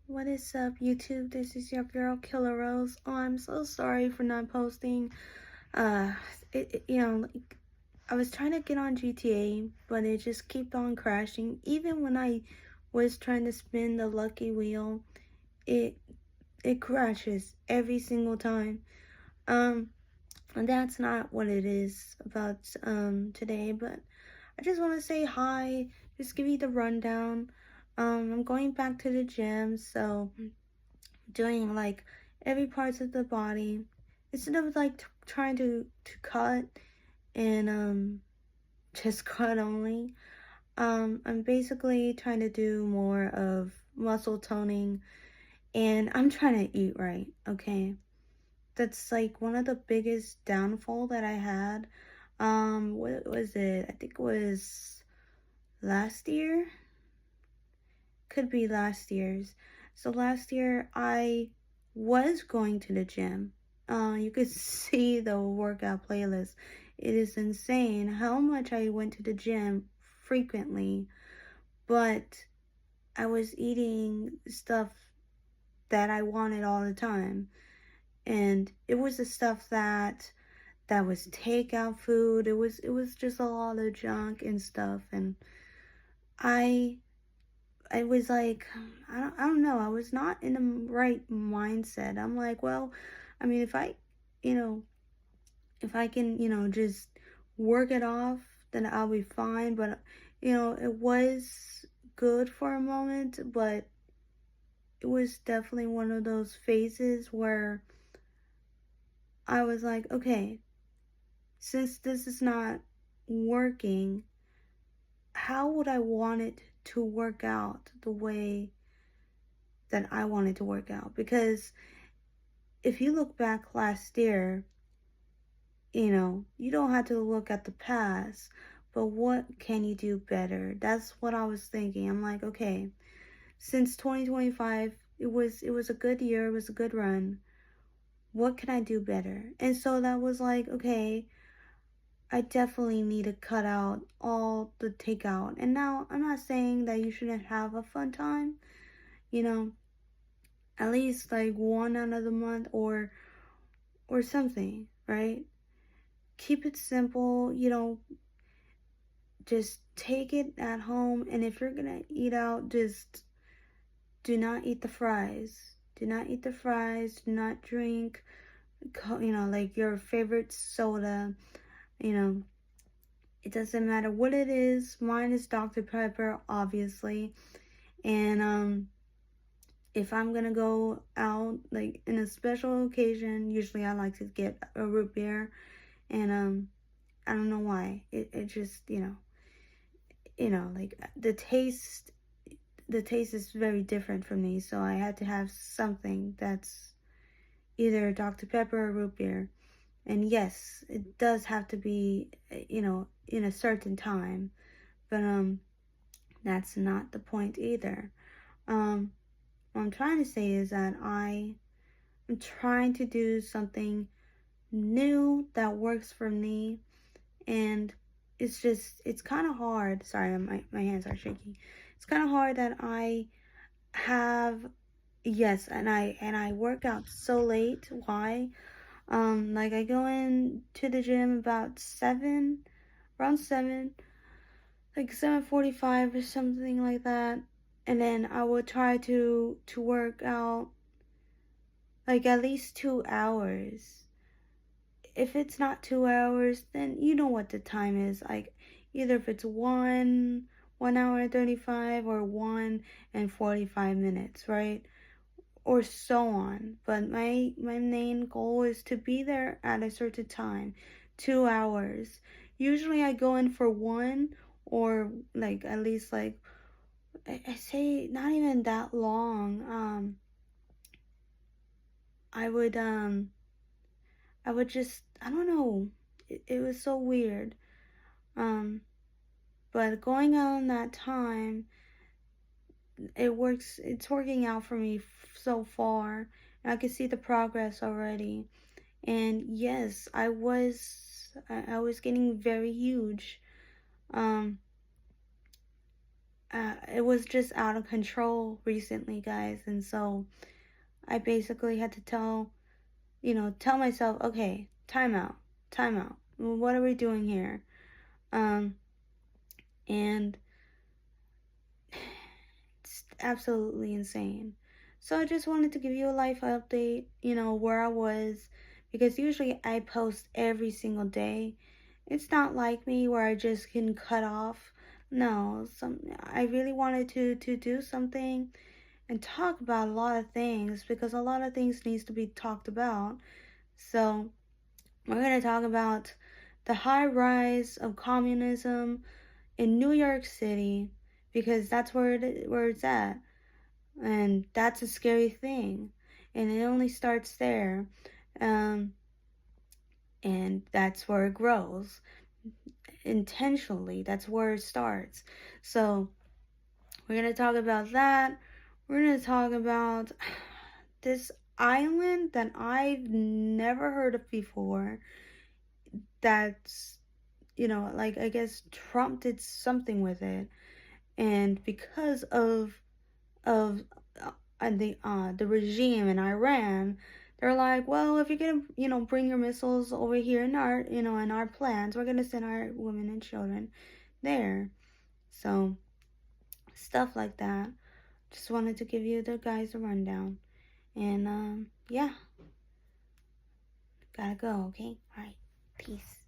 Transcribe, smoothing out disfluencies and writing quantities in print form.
What is up, YouTube? This is your girl, Killer Rose. Oh, I'm so sorry for not posting. Uh, like, I was trying to get on GTA, but it just kept on crashing. Even when I was trying to spin the lucky wheel, it it crashes every single time. Um, and that's not what it is about today. But I just want to say hi. Just give you the rundown. I'm going back to the gym, so doing like every parts of the body instead of like trying to cut and just cut only. I'm basically trying to do more of muscle toning, and I'm trying to eat right. Okay, that's like one of the biggest downfall that I had. What was it? I think it was last year. Could be last year's. So last year I was going to the gym. You could see the workout playlist. It is insane how much I went to the gym frequently, but I was eating stuff that I wanted all the time. And it was the stuff that was takeout food. It was just a lot of junk and stuff, and I I was like, I don't know. I was not in the right mindset. I'm like, well, I mean, you know, if I can, just work it off, then I'll be fine. But, it was good for a moment, but it was definitely one of those phases where I was like, okay, since this is not working, how would I want it to work out the way that I wanted to work out? Because if you look back last year, you don't have to look at the past, but what can you do better? That's what I was thinking. I'm like, okay, since 2025, it was a good year, it was a good run. What can I do better? And so that was like, okay, I definitely need to cut out all the takeout. And now I'm not saying that you shouldn't have a fun time, you know, at least like one out of the month or something, right? Keep it simple, just take it at home. And if you're gonna eat out, just do not eat the fries. Do not eat the fries. Do not drink, like your favorite soda. You know, it doesn't matter what it is. Mine is Dr. Pepper, obviously. And if I'm gonna go out like in a special occasion, usually I like to get a root beer. And I don't know why. It just, like the taste is very different for me, so I had to have something that's either Dr. Pepper or root beer. And yes, it does have to be, in a certain time, but that's not the point either. What I'm trying to say is that I'm trying to do something new that works for me, and it's kind of hard. Sorry, my hands are shaking. It's kind of hard that I have, yes, and I work out so late. Why? Like I go in to the gym about 7, around 7, like 7:45 or something like that. And then I will try to work out like at least 2 hours. If it's not 2 hours, then you know what the time is. Like either if it's 1 hour and 35 or 1 and 45 minutes, right? Or so on. But my main goal is to be there at a certain time, 2 hours. Usually I go in for one, or like at least like I say not even that long. I would just, I don't know. It was so weird. Um, but going on that time, it's working out for me so far. And I can see the progress already. And yes, I was getting very huge. Um, it was just out of control recently, guys. And so I basically had to tell myself, okay, time out, time out. What are we doing here? Um, and it's absolutely insane. So I just wanted to give you a life update, where I was, because usually I post every single day. It's not like me where I just can cut off. No, I really wanted to do something and talk about a lot of things, because a lot of things needs to be talked about. So we're going to talk about the high rise of communism in New York City, because that's where it's at. And that's a scary thing. And it only starts there. Um, and that's where it grows. Intentionally, that's where it starts. So, we're going to talk about that. We're going to talk about this island that I've never heard of before. That's, like, I guess Trump did something with it. And because of the regime in Iran, they're like, well, if you're gonna bring your missiles over here in our plans, we're gonna send our women and children there. So stuff like that. Just wanted to give you the guys a rundown, and yeah, gotta go. Okay, all right, peace.